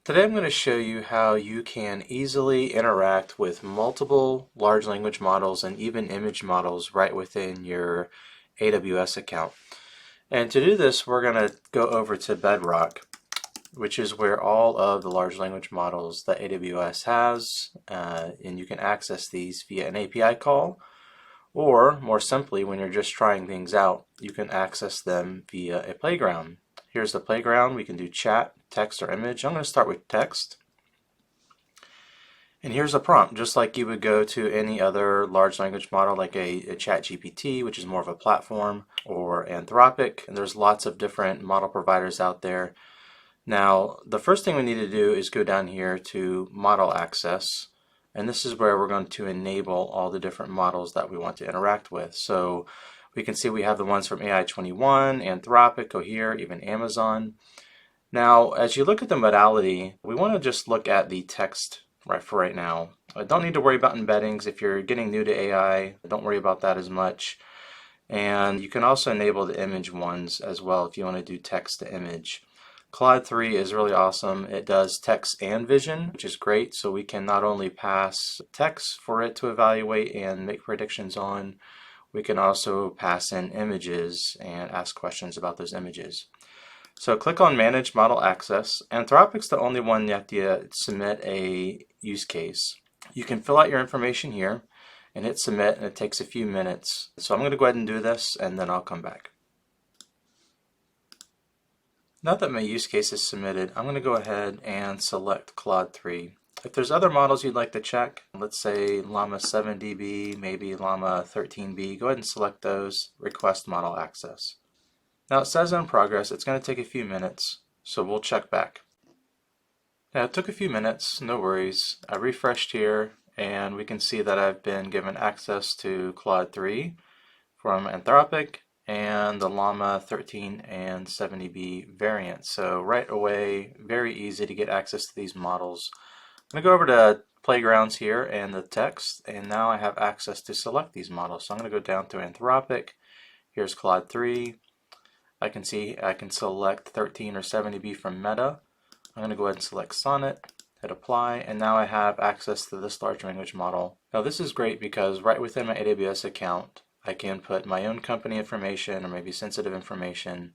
Today I'm going to show you how you can easily interact with multiple large language models and even image models right within your AWS account. And to do this, we're going to go over to Bedrock, which is where all of the large language models that AWS has, and you can access these via an API call, or more simply, when you're just trying things out, you can access them via a playground. Here's the playground. We can do chat, text, or image. I'm going to start with text. And here's a prompt, just like you would go to any other large language model like a chat GPT, which is more of a platform, or Anthropic. And there's lots of different model providers out there. Now, the first thing we need to do is go down here to Model Access. And this is where we're going to enable all the different models that we want to interact with. So we can see we have the ones from AI21, Anthropic, Cohere, even Amazon. Now, as you look at the modality, we want to just look at the text for right now. I don't need to worry about embeddings. If you're getting new to AI, don't worry about that as much. And you can also enable the image ones as well if you want to do text to image. Claude 3 is really awesome. It does text and vision, which is great. So we can not only pass text for it to evaluate and make predictions on, we can also pass in images and ask questions about those images. So click on Manage Model Access. Anthropic's the only one you have to submit a use case. You can fill out your information here and hit submit, and it takes a few minutes. So I'm going to go ahead and do this, and then I'll come back. Now that my use case is submitted, I'm going to go ahead and select Claude 3. If there's other models you'd like to check, let's say Llama 7DB, maybe Llama 13B, go ahead and select those, request model access. Now it says in progress. It's going to take a few minutes, so we'll check back. Now it took a few minutes, no worries. I refreshed here, and we can see that I've been given access to Claude 3 from Anthropic and the Llama 13 and 70B variants. So right away, very easy to get access to these models. I'm going to go over to Playgrounds here and the text, and now I have access to select these models. So I'm going to go down to Anthropic. Here's Claude 3. I can see I can select 13 or 70B from Meta. I'm going to go ahead and select Sonnet, hit apply, and now I have access to this large language model. Now this is great because right within my AWS account, I can put my own company information or maybe sensitive information,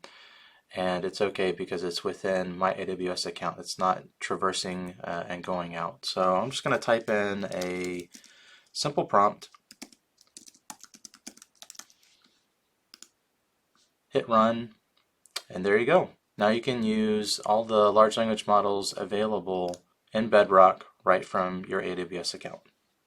and it's okay because it's within my AWS account. It's not traversing and going out. So I'm just going to type in a simple prompt, hit run, and there you go. Now you can use all the large language models available in Bedrock right from your AWS account.